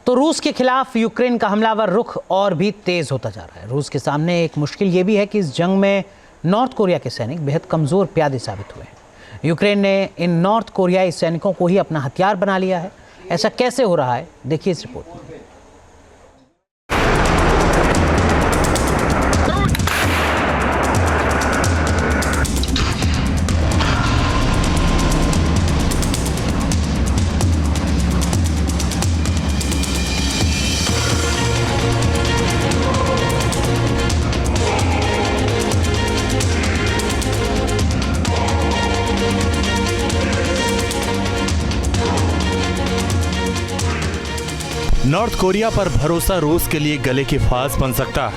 तो रूस के खिलाफ यूक्रेन का हमलावर रुख और भी तेज होता जा रहा है। रूस के सामने एक मुश्किल ये भी है कि इस जंग में नॉर्थ कोरिया के सैनिक बेहद कमजोर प्यादे साबित हुए हैं। यूक्रेन ने इन नॉर्थ कोरियाई सैनिकों को ही अपना हथियार बना लिया है। ऐसा कैसे हो रहा है, देखिए इस रिपोर्ट में। नॉर्थ कोरिया पर भरोसा रूस के लिए गले की फांस बन सकता है।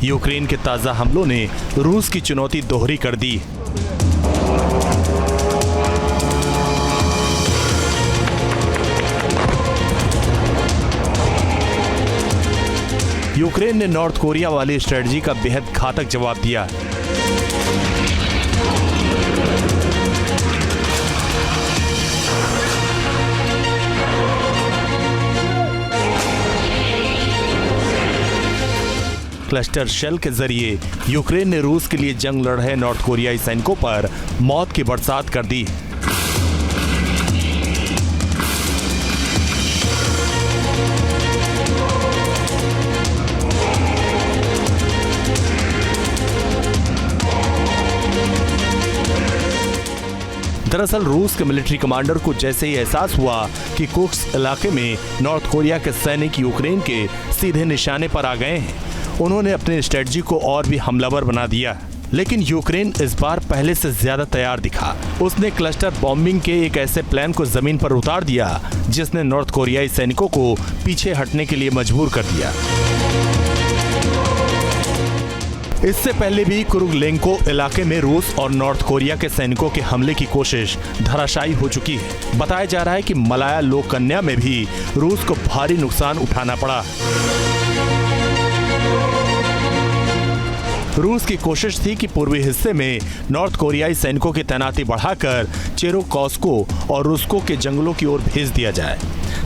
यूक्रेन के ताजा हमलों ने रूस की चुनौती दोहरी कर दी। यूक्रेन ने नॉर्थ कोरिया वाली स्ट्रेटजी का बेहद घातक जवाब दिया। क्लस्टर शेल के जरिए यूक्रेन ने रूस के लिए जंग लड़ रहे नॉर्थ कोरियाई सैनिकों पर मौत की बरसात कर दी। दरअसल रूस के मिलिट्री कमांडर को जैसे ही एहसास हुआ कि कुर्स्क इलाके में नॉर्थ कोरिया के सैनिक यूक्रेन के सीधे निशाने पर आ गए हैं, उन्होंने अपनी स्ट्रेटजी को और भी हमलावर बना दिया। लेकिन यूक्रेन इस बार पहले से ज्यादा तैयार दिखा। उसने क्लस्टर बॉम्बिंग के एक ऐसे प्लान को जमीन पर उतार दिया जिसने नॉर्थ कोरियाई सैनिकों को पीछे हटने के लिए मजबूर कर दिया। इससे पहले भी कुरुलेंको इलाके में रूस और नॉर्थ कोरिया के सैनिकों के हमले की कोशिश धराशायी हो चुकी है। बताया जा रहा है कि मलाया लोककन्या में भी रूस को भारी नुकसान उठाना पड़ा। रूस की कोशिश थी कि पूर्वी हिस्से में नॉर्थ कोरियाई सैनिकों की तैनाती बढ़ाकर चेरोकॉस्को और रुस्को के जंगलों की ओर भेज दिया जाए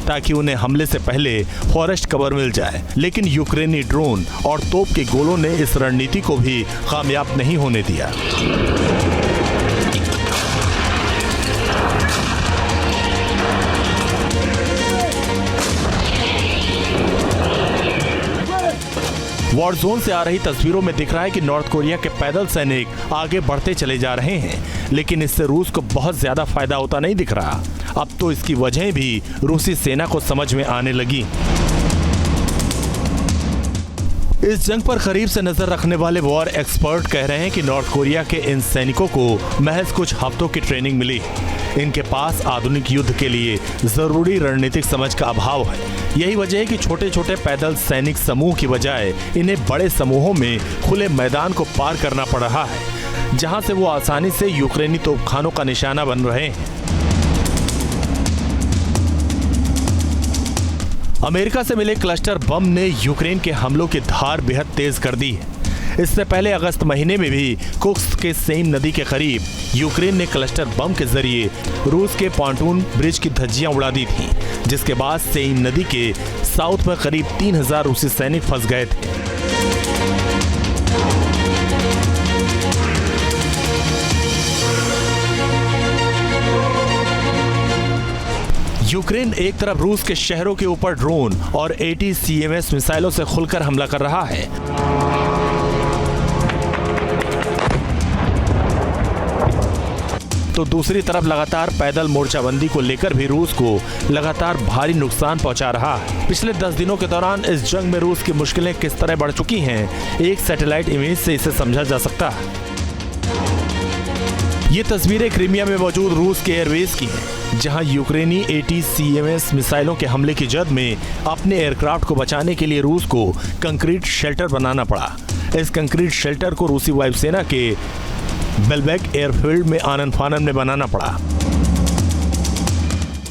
ताकि उन्हें हमले से पहले फॉरेस्ट कवर मिल जाए। लेकिन यूक्रेनी ड्रोन और तोप के गोलों ने इस रणनीति को भी कामयाब नहीं होने दिया। वॉर जोन से आ रही तस्वीरों में दिख रहा है कि नॉर्थ कोरिया के पैदल सैनिक आगे बढ़ते चले जा रहे हैं, लेकिन इससे रूस को बहुत ज्यादा फायदा होता नहीं दिख रहा। अब तो इसकी वजह भी रूसी सेना को समझ में आने लगी। इस जंग पर करीब से नजर रखने वाले वॉर एक्सपर्ट कह रहे हैं कि नॉर्थ कोरिया के इन सैनिकों को महज कुछ हफ्तों की ट्रेनिंग मिली। इनके पास आधुनिक युद्ध के लिए जरूरी रणनीतिक समझ का अभाव है। यही वजह है कि छोटे छोटे पैदल सैनिक समूह की बजाय इन्हें बड़े समूहों में खुले मैदान को पार करना पड़ रहा है, जहां से वो आसानी से यूक्रेनी तोपखानों का निशाना बन रहे हैं। अमेरिका से मिले क्लस्टर बम ने यूक्रेन के हमलों की धार बेहद तेज कर दी है। इससे पहले अगस्त महीने में भी कुर्स्क के सेम नदी के करीब यूक्रेन ने क्लस्टर बम के जरिए रूस के पॉन्टून ब्रिज की धज्जियां उड़ा दी थीं, जिसके बाद सेम नदी के साउथ में करीब 3000 रूसी सैनिक फंस गए थे। यूक्रेन एक तरफ रूस के शहरों के ऊपर ड्रोन और ATACMS मिसाइलों से खुलकर हमला कर रहा है, तो दूसरी तरफ लगातार पैदल मोर्चाबंदी को लेकर भी रूस को लगातार भारी नुकसान पहुंचा रहा है। पिछले 10 दिनों के दौरान इस जंग में रूस की मुश्किलें किस तरह बढ़ चुकी हैं, एक सैटेलाइट इमेज से इसे समझा जा सकता है। ये तस्वीरें क्रीमिया में मौजूद रूस के एयरवेज की हैं, जहां यूक्रेनी ATACMS मिसाइलों के हमले की जद में अपने एयरक्राफ्ट को बचाने के लिए रूस को कंक्रीट शेल्टर बनाना पड़ा। इस कंक्रीट शेल्टर को रूसी वायुसेना के बेलबेक एयरफील्ड में आनन फानन में बनाना पड़ा।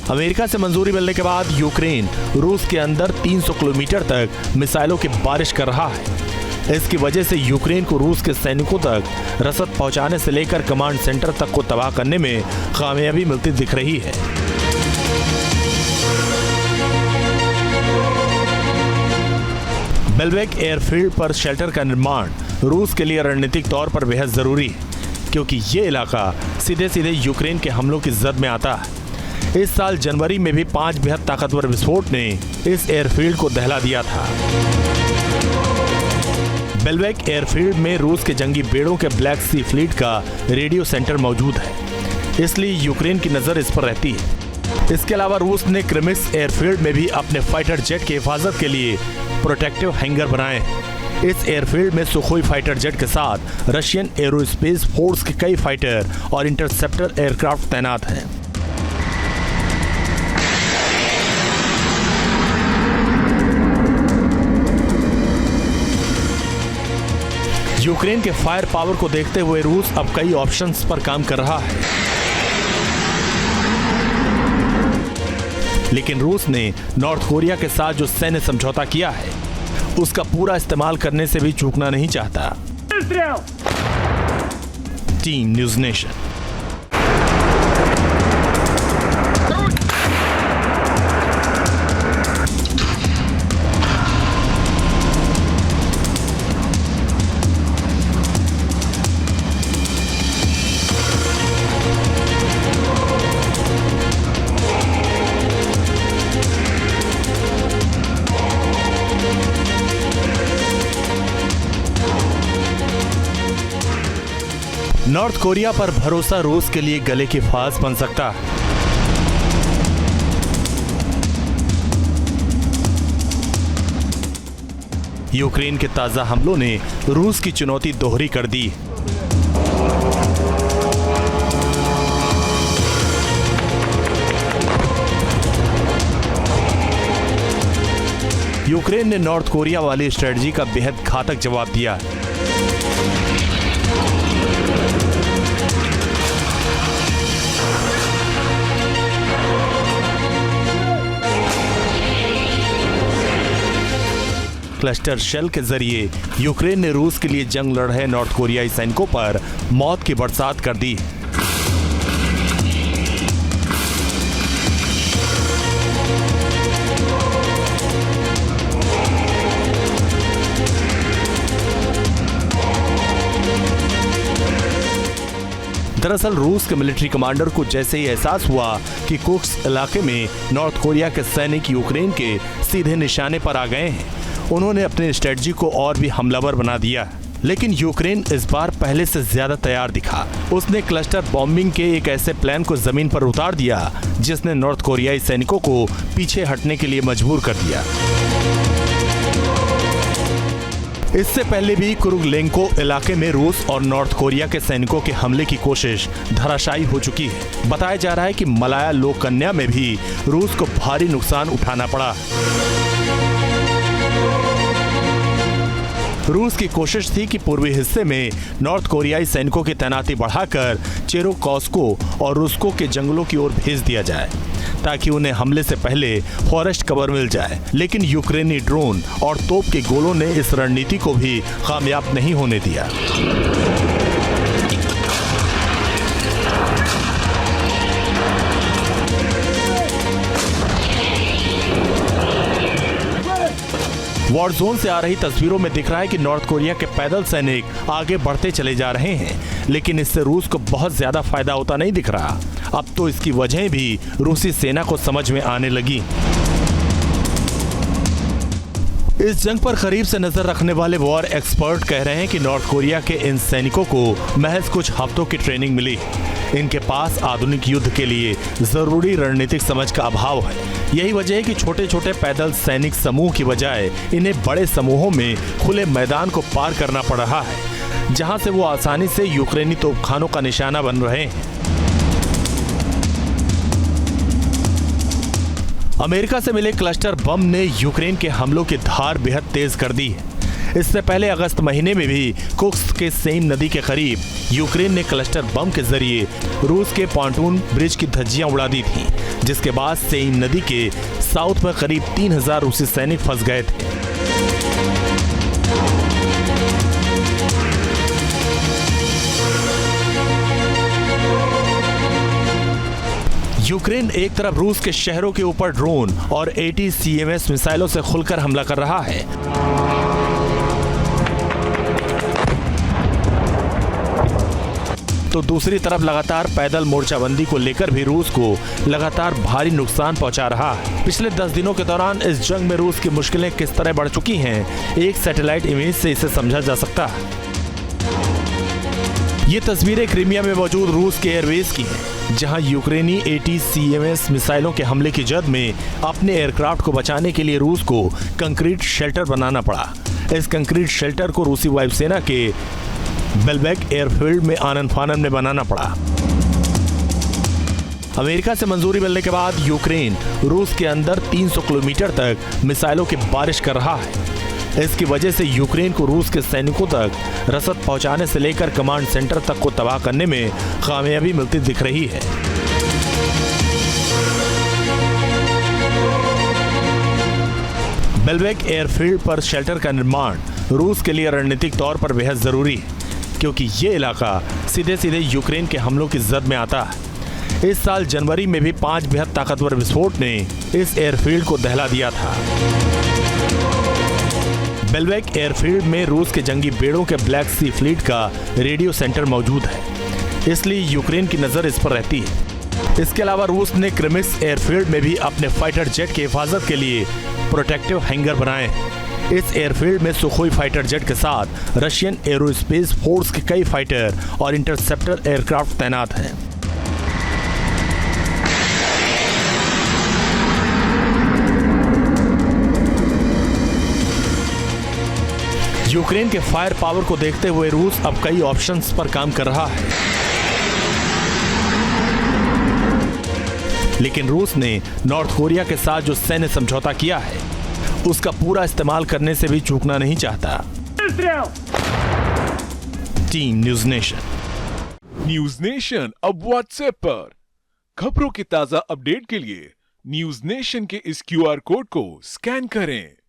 अमेरिका से मंजूरी मिलने के बाद यूक्रेन रूस के अंदर 300 किलोमीटर तक मिसाइलों की बारिश कर रहा है। इसकी वजह से यूक्रेन को रूस के सैनिकों तक रसद पहुंचाने से लेकर कमांड सेंटर तक को तबाह करने में कामयाबी मिलती दिख रही है। बेल्बेक एयरफील्ड पर शेल्टर का निर्माण रूस के लिए रणनीतिक तौर पर बेहद जरूरी है, क्योंकि ये इलाका सीधे सीधे यूक्रेन के हमलों की जद में आता है। इस साल जनवरी में भी 5 बेहद ताकतवर विस्फोट ने इस एयरफील्ड को दहला दिया था। बेल्बेक एयरफील्ड में रूस के जंगी बेड़ों के ब्लैक सी फ्लीट का रेडियो सेंटर मौजूद है, इसलिए यूक्रेन की नजर इस पर रहती है। इसके अलावा रूस ने क्रिमिक्स एयरफील्ड में भी अपने फाइटर जेट की हिफाजत के लिए प्रोटेक्टिव हैंगर बनाए हैं। इस एयरफील्ड में सुखोई फाइटर जेट के साथ रशियन एरोस्पेस फोर्स के कई फाइटर और इंटरसेप्टर एयरक्राफ्ट तैनात हैं। यूक्रेन के फायर पावर को देखते हुए रूस अब कई ऑप्शंस पर काम कर रहा है, लेकिन रूस ने नॉर्थ कोरिया के साथ जो सैन्य समझौता किया है उसका पूरा इस्तेमाल करने से भी चूकना नहीं चाहता। Team news nation. North Korea पर भरोसा रूस के लिए गले की फांस बन सकता है। यूक्रेन के ताजा हमलों ने रूस की चुनौती दोहरी कर दी। यूक्रेन ने नॉर्थ कोरिया वाली स्ट्रेटजी का बेहद घातक जवाब दिया। क्लस्टर शेल के जरिए यूक्रेन ने रूस के लिए जंग लड़ रहे नॉर्थ कोरियाई सैनिकों पर मौत की बरसात कर दी। दरअसल रूस के मिलिट्री कमांडर को जैसे ही एहसास हुआ कि कुर्स्क इलाके में नॉर्थ कोरिया के सैनिक यूक्रेन के सीधे निशाने पर आ गए हैं, उन्होंने अपनी स्ट्रेटजी को और भी हमलावर बना दिया। लेकिन यूक्रेन इस बार पहले से ज्यादा तैयार दिखा। उसने क्लस्टर बॉम्बिंग के एक ऐसे प्लान को जमीन पर उतार दिया जिसने नॉर्थ कोरियाई सैनिकों को पीछे हटने के लिए मजबूर कर दिया। इससे पहले भी कुरुलेंको इलाके में रूस और नॉर्थ कोरिया के सैनिकों के हमले की कोशिश धराशायी हो चुकी है। बताया जा रहा है कि मलाया लोककन्या में भी रूस को भारी नुकसान उठाना पड़ा। रूस की कोशिश थी कि पूर्वी हिस्से में नॉर्थ कोरियाई सैनिकों की तैनाती बढ़ाकर चेरोकॉस्को और रुस्को के जंगलों की ओर भेज दिया जाए ताकि उन्हें हमले से पहले फॉरेस्ट कवर मिल जाए। लेकिन यूक्रेनी ड्रोन और तोप के गोलों ने इस रणनीति को भी कामयाब नहीं होने दिया। वॉर जोन से आ रही तस्वीरों में दिख रहा है कि नॉर्थ कोरिया के पैदल सैनिक आगे बढ़ते चले जा रहे हैं, लेकिन इससे रूस को बहुत ज्यादा फायदा होता नहीं दिख रहा। अब तो इसकी वजह भी रूसी सेना को समझ में आने लगी। इस जंग पर करीब से नजर रखने वाले वॉर एक्सपर्ट कह रहे हैं कि नॉर्थ कोरिया के इन सैनिकों को महज कुछ हफ्तों की ट्रेनिंग मिली। इनके पास आधुनिक युद्ध के लिए जरूरी रणनीतिक समझ का अभाव है। यही वजह है कि छोटे छोटे पैदल सैनिक समूह की बजाय इन्हें बड़े समूहों में खुले मैदान को पार करना पड़ रहा है, जहां से वो आसानी से यूक्रेनी तोपखानों का निशाना बन रहे हैं। अमेरिका से मिले क्लस्टर बम ने यूक्रेन के हमलों की धार बेहद तेज कर दी है। इससे पहले अगस्त महीने में भी कुर्स्क के सेम नदी के करीब यूक्रेन ने क्लस्टर बम के जरिए रूस के पॉन्टून ब्रिज की धज्जियां उड़ा दी थी, जिसके बाद सेम नदी के साउथ में करीब 3000 रूसी सैनिक फंस गए थे। यूक्रेन एक तरफ रूस के शहरों के ऊपर ड्रोन और ATACMS मिसाइलों से खुलकर हमला कर रहा है, तो दूसरी तरफ लगातार पैदल मोर्चाबंदी को लेकर भी रूस को लगातार भारी नुकसान पहुंचा रहा है। पिछले 10 दिनों के दौरान इस जंग में रूस की मुश्किलें किस तरह बढ़ चुकी हैं, एक सैटेलाइट इमेज से इसे समझा जा सकता है। ये तस्वीरें क्रीमिया में मौजूद रूस के एयरबेस की हैं, जहां यूक्रेनी ATACMS मिसाइलों के हमले की जद में अपने एयरक्राफ्ट को बचाने के लिए रूस को कंक्रीट शेल्टर बनाना पड़ा। इस कंक्रीट शेल्टर को रूसी वायुसेना के बेलबेक एयरफील्ड में आनन फानन में बनाना पड़ा। अमेरिका से मंजूरी मिलने के बाद यूक्रेन रूस के अंदर 300 किलोमीटर तक मिसाइलों की बारिश कर रहा है। इसकी वजह से यूक्रेन को रूस के सैनिकों तक रसद पहुंचाने से लेकर कमांड सेंटर तक को तबाह करने में कामयाबी मिलती दिख रही है। बेलबेक एयरफील्ड पर शेल्टर का निर्माण रूस के लिए रणनीतिक तौर पर बेहद जरूरी है, क्योंकि ये इलाका सीधे सीधे यूक्रेन के हमलों की जद में आता है। इस साल जनवरी में भी 5 बेहद ताकतवर विस्फोट ने इस एयरफील्ड को दहला दिया था। बेलबेक एयरफील्ड में रूस के जंगी बेड़ों के ब्लैक सी फ्लीट का रेडियो सेंटर मौजूद है, इसलिए यूक्रेन की नजर इस पर रहती है। इसके अलावा रूस ने क्रिमिक्स एयरफील्ड में भी अपने फाइटर जेट की हिफाजत के लिए प्रोटेक्टिव हैंगर बनाए। इस एयरफील्ड में सुखोई फाइटर जेट के साथ रशियन एरोस्पेस फोर्स के कई फाइटर और इंटरसेप्टर एयरक्राफ्ट तैनात हैं। यूक्रेन के फायर पावर को देखते हुए रूस अब कई ऑप्शंस पर काम कर रहा है, लेकिन रूस ने नॉर्थ कोरिया के साथ जो सैन्य समझौता किया है उसका पूरा इस्तेमाल करने से भी चूकना नहीं चाहता। Team news nation. News nation अब व्हाट्सएप पर खबरों के ताजा अपडेट के लिए न्यूज़ नेशन के इस QR कोड को स्कैन करें।